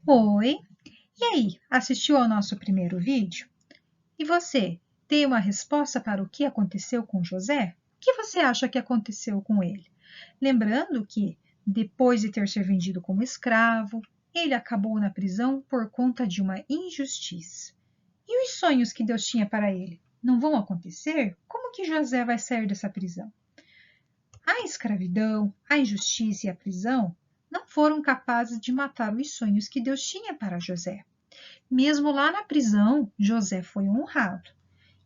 Oi! E aí, assistiu ao nosso primeiro vídeo? E você, tem uma resposta para o que aconteceu com José? O que você acha que aconteceu com ele? Lembrando que, depois de ter sido vendido como escravo, ele acabou na prisão por conta de uma injustiça. E os sonhos que Deus tinha para ele? Não vão acontecer? Como que José vai sair dessa prisão? A escravidão, a injustiça e a prisão não foram capazes de matar os sonhos que Deus tinha para José. Mesmo lá na prisão, José foi honrado.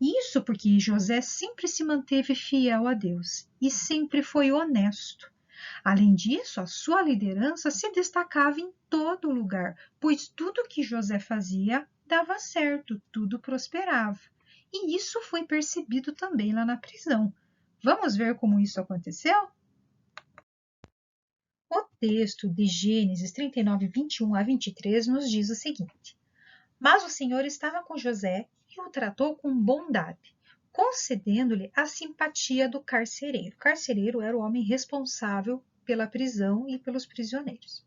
Isso porque José sempre se manteve fiel a Deus e sempre foi honesto. Além disso, a sua liderança se destacava em todo lugar, pois tudo que José fazia dava certo, tudo prosperava. E isso foi percebido também lá na prisão. Vamos ver como isso aconteceu? O texto de Gênesis 39, 21 a 23 nos diz o seguinte: Mas o Senhor estava com José e o tratou com bondade, concedendo-lhe a simpatia do carcereiro. O carcereiro era o homem responsável pela prisão e pelos prisioneiros.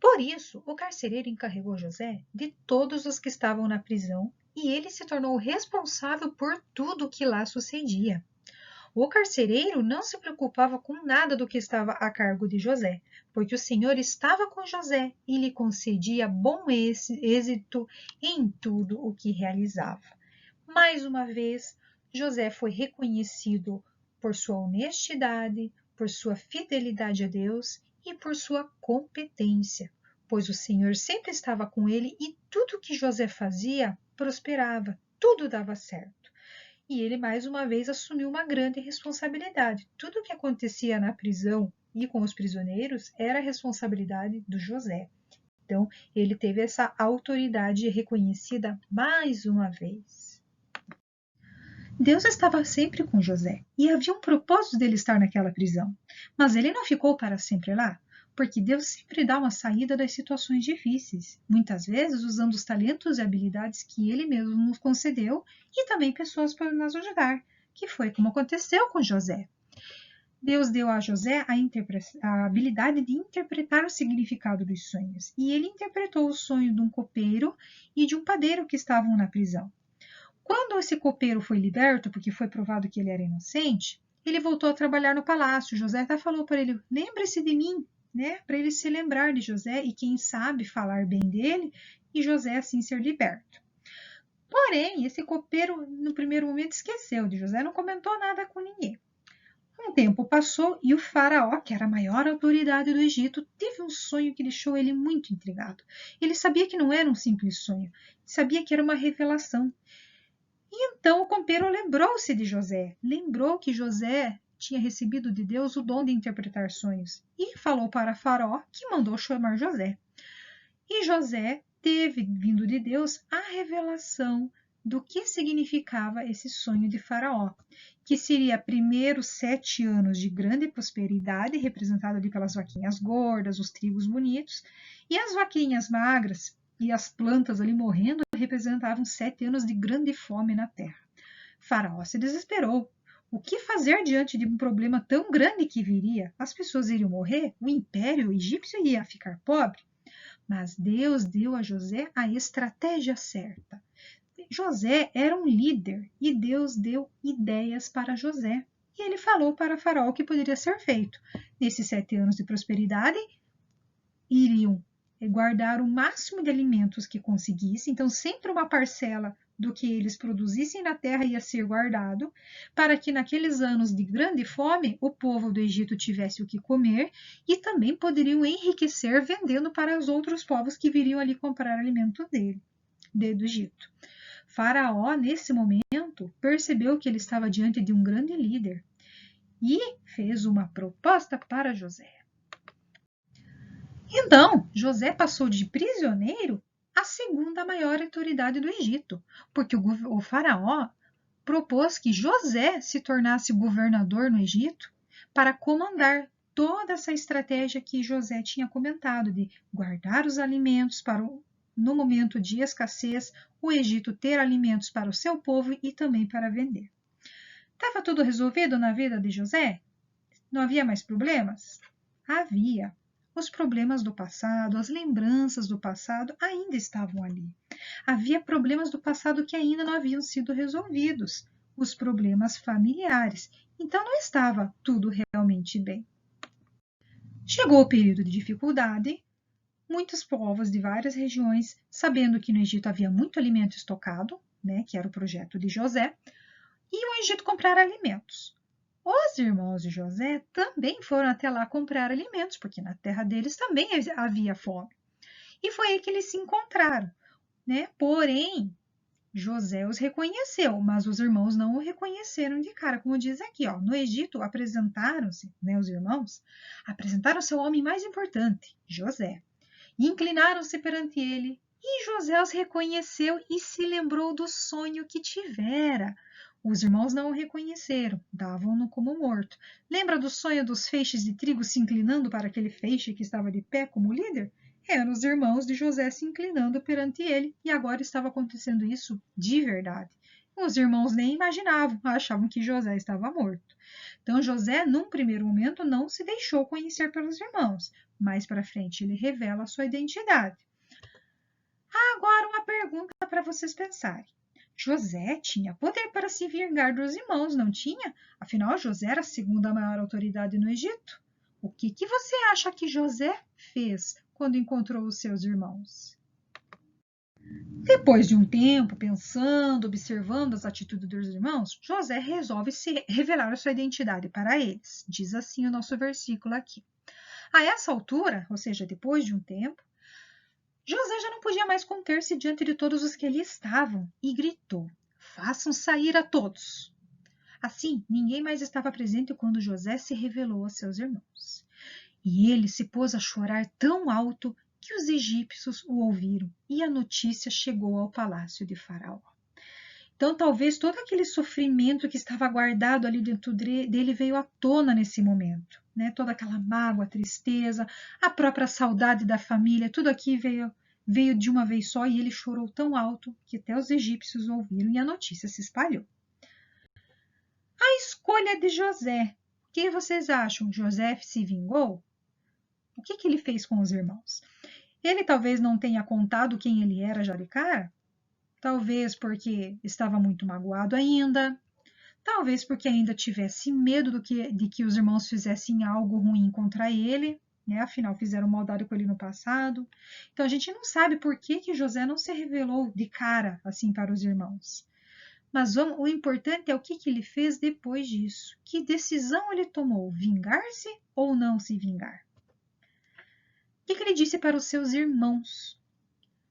Por isso, o carcereiro encarregou José de todos os que estavam na prisão e ele se tornou responsável por tudo o que lá sucedia. O carcereiro não se preocupava com nada do que estava a cargo de José, porque o Senhor estava com José e lhe concedia bom êxito em tudo o que realizava. Mais uma vez, José foi reconhecido por sua honestidade, por sua fidelidade a Deus e por sua competência, pois o Senhor sempre estava com ele e tudo que José fazia prosperava, tudo dava certo. E ele mais uma vez assumiu uma grande responsabilidade. Tudo o que acontecia na prisão e com os prisioneiros era a responsabilidade do José. Então, ele teve essa autoridade reconhecida mais uma vez. Deus estava sempre com José e havia um propósito dele estar naquela prisão. Mas ele não ficou para sempre lá, porque Deus sempre dá uma saída das situações difíceis, muitas vezes usando os talentos e habilidades que ele mesmo nos concedeu e também pessoas para nos ajudar, que foi como aconteceu com José. Deus deu a José a habilidade de interpretar o significado dos sonhos, e ele interpretou o sonho de um copeiro e de um padeiro que estavam na prisão. Quando esse copeiro foi liberto, porque foi provado que ele era inocente, ele voltou a trabalhar no palácio. José até falou para ele: lembre-se de mim, né? Para ele se lembrar de José e, quem sabe, falar bem dele e José assim ser liberto. Porém, esse copeiro, no primeiro momento, esqueceu de José, não comentou nada com ninguém. Um tempo passou e o faraó, que era a maior autoridade do Egito, teve um sonho que deixou ele muito intrigado. Ele sabia que não era um simples sonho, sabia que era uma revelação. E então o copeiro lembrou-se de José, lembrou que José tinha recebido de Deus o dom de interpretar sonhos e falou para Faraó, que mandou chamar José. E José teve vindo de Deus a revelação do que significava esse sonho de Faraó, que seria primeiro 7 anos de grande prosperidade, representado ali pelas vaquinhas gordas, os trigos bonitos, e as vaquinhas magras e as plantas ali morrendo representavam 7 anos de grande fome na terra. Faraó se desesperou. O que fazer diante de um problema tão grande que viria? As pessoas iriam morrer? O império egípcio ia ficar pobre? Mas Deus deu a José a estratégia certa. José era um líder e Deus deu ideias para José. E ele falou para Faraó o que poderia ser feito. Nesses 7 anos de prosperidade, iriam guardar o máximo de alimentos que conseguissem, então sempre uma parcela do que eles produzissem na terra ia ser guardado, para que naqueles anos de grande fome o povo do Egito tivesse o que comer e também poderiam enriquecer vendendo para os outros povos que viriam ali comprar alimento do Egito. Faraó, nesse momento, percebeu que ele estava diante de um grande líder e fez uma proposta para José. Então, José passou de prisioneiro à segunda maior autoridade do Egito, porque o faraó propôs que José se tornasse governador no Egito para comandar toda essa estratégia que José tinha comentado de guardar os alimentos para no momento de escassez, o Egito ter alimentos para o seu povo e também para vender. Estava tudo resolvido na vida de José? Não havia mais problemas? Havia. Os problemas do passado, as lembranças do passado ainda estavam ali. Havia problemas do passado que ainda não haviam sido resolvidos, os problemas familiares. Então não estava tudo realmente bem. Chegou o período de dificuldade. Muitos povos de várias regiões, sabendo que no Egito havia muito alimento estocado, que era o projeto de José, iam ao Egito comprar alimentos. Os irmãos de José também foram até lá comprar alimentos, porque na terra deles também havia fome. E foi aí que eles se encontraram. Porém, José os reconheceu, mas os irmãos não o reconheceram de cara. Como diz aqui, no Egito apresentaram-se, os irmãos, apresentaram-se ao homem mais importante, José. E inclinaram-se perante ele, e José os reconheceu e se lembrou do sonho que tivera. Os irmãos não o reconheceram, davam-no como morto. Lembra do sonho dos feixes de trigo se inclinando para aquele feixe que estava de pé como líder? Eram os irmãos de José se inclinando perante ele, e agora estava acontecendo isso de verdade. Os irmãos nem imaginavam, achavam que José estava morto. Então José, num primeiro momento, não se deixou conhecer pelos irmãos. Mais para frente, ele revela a sua identidade. Agora, uma pergunta para vocês pensarem. José tinha poder para se vingar dos irmãos, não tinha? Afinal, José era a segunda maior autoridade no Egito. O que você acha que José fez quando encontrou os seus irmãos? Depois de um tempo pensando, observando as atitudes dos irmãos, José resolve se revelar a sua identidade para eles. Diz assim o nosso versículo aqui. A essa altura, ou seja, depois de um tempo, José já não podia mais conter-se diante de todos os que ali estavam e gritou: façam sair a todos. Assim, ninguém mais estava presente quando José se revelou a seus irmãos. E ele se pôs a chorar tão alto que os egípcios o ouviram e a notícia chegou ao palácio de Faraó. Então, talvez todo aquele sofrimento que estava guardado ali dentro dele veio à tona nesse momento, Toda aquela mágoa, tristeza, a própria saudade da família, tudo aqui veio de uma vez só e ele chorou tão alto que até os egípcios ouviram e a notícia se espalhou. A escolha de José. O que vocês acham? José se vingou? O que ele fez com os irmãos? Ele talvez não tenha contado quem ele era já de cara? Talvez porque estava muito magoado ainda. Talvez porque ainda tivesse medo de que os irmãos fizessem algo ruim contra ele. Afinal, fizeram maldade com ele no passado. Então, a gente não sabe por que José não se revelou de cara assim para os irmãos. Mas o importante é o que ele fez depois disso. Que decisão ele tomou? Vingar-se ou não se vingar? O que ele disse para os seus irmãos?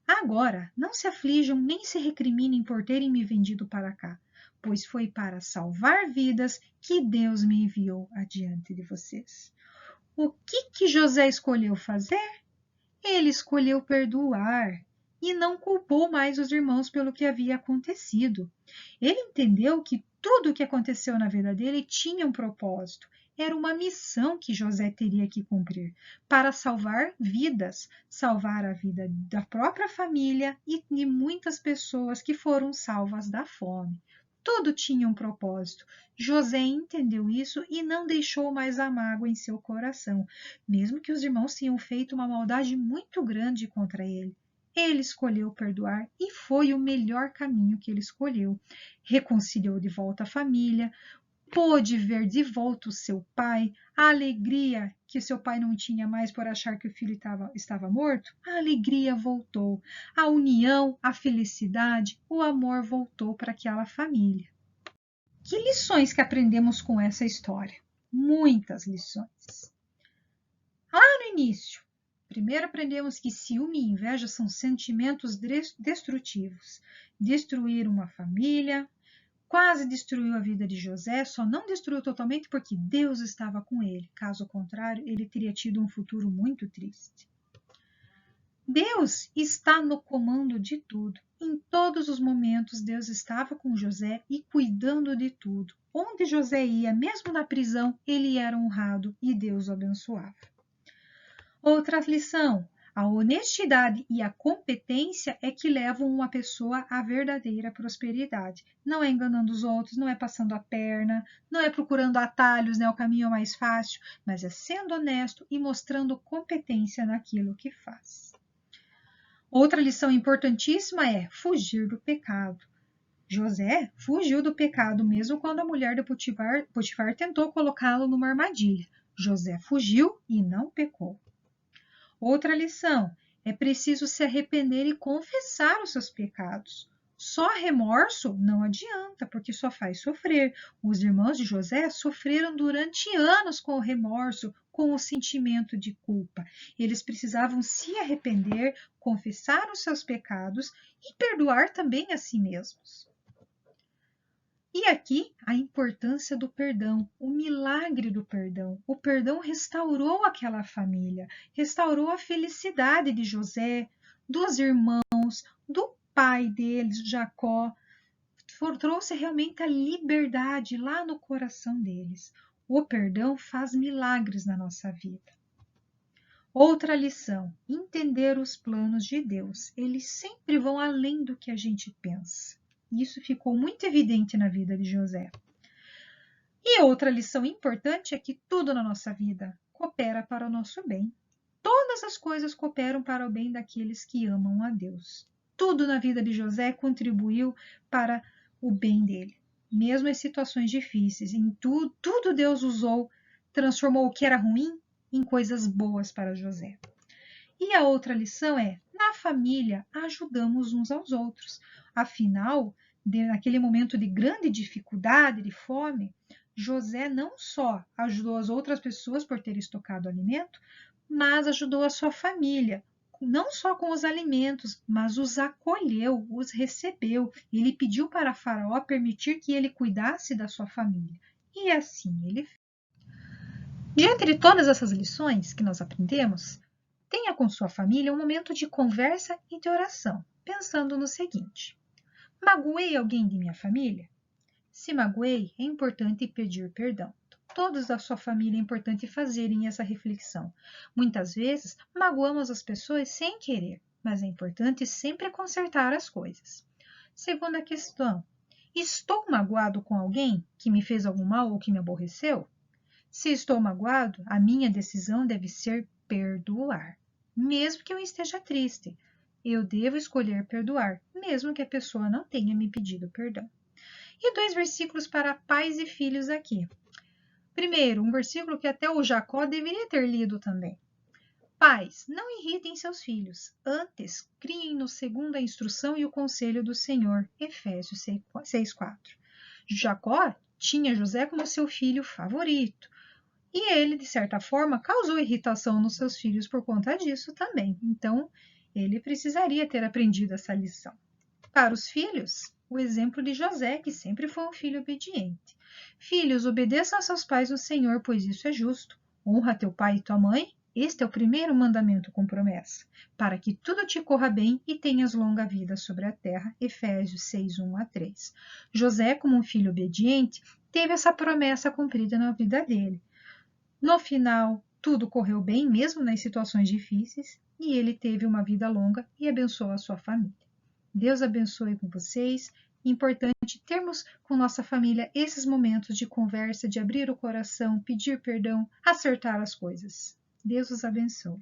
Agora, não se aflijam nem se recriminem por terem me vendido para cá, pois foi para salvar vidas que Deus me enviou adiante de vocês. O que José escolheu fazer? Ele escolheu perdoar e não culpou mais os irmãos pelo que havia acontecido. Ele entendeu que tudo o que aconteceu na vida dele tinha um propósito. Era uma missão que José teria que cumprir para salvar vidas, salvar a vida da própria família e de muitas pessoas que foram salvas da fome. Tudo tinha um propósito. José entendeu isso e não deixou mais a mágoa em seu coração, mesmo que os irmãos tenham feito uma maldade muito grande contra ele. Ele escolheu perdoar e foi o melhor caminho que ele escolheu. Reconciliou de volta a família, pôde ver de volta o seu pai, a alegria que seu pai não tinha mais por achar que o filho estava morto, a alegria voltou, a união, a felicidade, o amor voltou para aquela família. Que lições que aprendemos com essa história? Muitas lições. Lá no início, primeiro aprendemos que ciúme e inveja são sentimentos destrutivos. Destruíram uma família, quase destruiu a vida de José, só não destruiu totalmente porque Deus estava com ele. Caso contrário, ele teria tido um futuro muito triste. Deus está no comando de tudo. Em todos os momentos, Deus estava com José e cuidando de tudo. Onde José ia, mesmo na prisão, ele era honrado e Deus o abençoava. Outra lição. A honestidade e a competência é que levam uma pessoa à verdadeira prosperidade. Não é enganando os outros, não é passando a perna, não é procurando atalhos, né, o caminho mais fácil, mas é sendo honesto e mostrando competência naquilo que faz. Outra lição importantíssima é fugir do pecado. José fugiu do pecado mesmo quando a mulher de Potifar tentou colocá-lo numa armadilha. José fugiu e não pecou. Outra lição, é preciso se arrepender e confessar os seus pecados. Só remorso não adianta, porque só faz sofrer. Os irmãos de José sofreram durante anos com o remorso, com o sentimento de culpa. Eles precisavam se arrepender, confessar os seus pecados e perdoar também a si mesmos. E aqui a importância do perdão, o milagre do perdão. O perdão restaurou aquela família, restaurou a felicidade de José, dos irmãos, do pai deles, Jacó. Trouxe realmente a liberdade lá no coração deles. O perdão faz milagres na nossa vida. Outra lição, entender os planos de Deus. Eles sempre vão além do que a gente pensa. Isso ficou muito evidente na vida de José. E outra lição importante é que tudo na nossa vida coopera para o nosso bem. Todas as coisas cooperam para o bem daqueles que amam a Deus. Tudo na vida de José contribuiu para o bem dele. Mesmo em situações difíceis, em tudo Deus usou, transformou o que era ruim em coisas boas para José. E a outra lição é, na família, ajudamos uns aos outros. Afinal, naquele momento de grande dificuldade, de fome, José não só ajudou as outras pessoas por ter estocado alimento, mas ajudou a sua família, não só com os alimentos, mas os acolheu, os recebeu. Ele pediu para Faraó permitir que ele cuidasse da sua família. E assim ele fez. Diante de todas essas lições que nós aprendemos, tenha com sua família um momento de conversa e de oração, pensando no seguinte: magoei alguém de minha família? Se magoei, é importante pedir perdão. Todos da sua família é importante fazerem essa reflexão. Muitas vezes, magoamos as pessoas sem querer, mas é importante sempre consertar as coisas. Segunda questão: estou magoado com alguém que me fez algum mal ou que me aborreceu? Se estou magoado, a minha decisão deve ser perdoar, mesmo que eu esteja triste. Eu devo escolher perdoar, mesmo que a pessoa não tenha me pedido perdão. E 2 versículos para pais e filhos aqui. Primeiro, um versículo que até o Jacó deveria ter lido também. Pais, não irritem seus filhos, antes criem-nos segundo a instrução e o conselho do Senhor. Efésios 6:4. Jacó tinha José como seu filho favorito. E ele, de certa forma, causou irritação nos seus filhos por conta disso também. Então, ele precisaria ter aprendido essa lição. Para os filhos, o exemplo de José, que sempre foi um filho obediente. Filhos, obedeçam a seus pais no Senhor, pois isso é justo. Honra teu pai e tua mãe. Este é o primeiro mandamento com promessa, para que tudo te corra bem e tenhas longa vida sobre a terra. Efésios 6:1-3. José, como um filho obediente, teve essa promessa cumprida na vida dele. No final, tudo correu bem, mesmo nas situações difíceis, e ele teve uma vida longa e abençoou a sua família. Deus abençoe com vocês. Importante termos com nossa família esses momentos de conversa, de abrir o coração, pedir perdão, acertar as coisas. Deus os abençoe.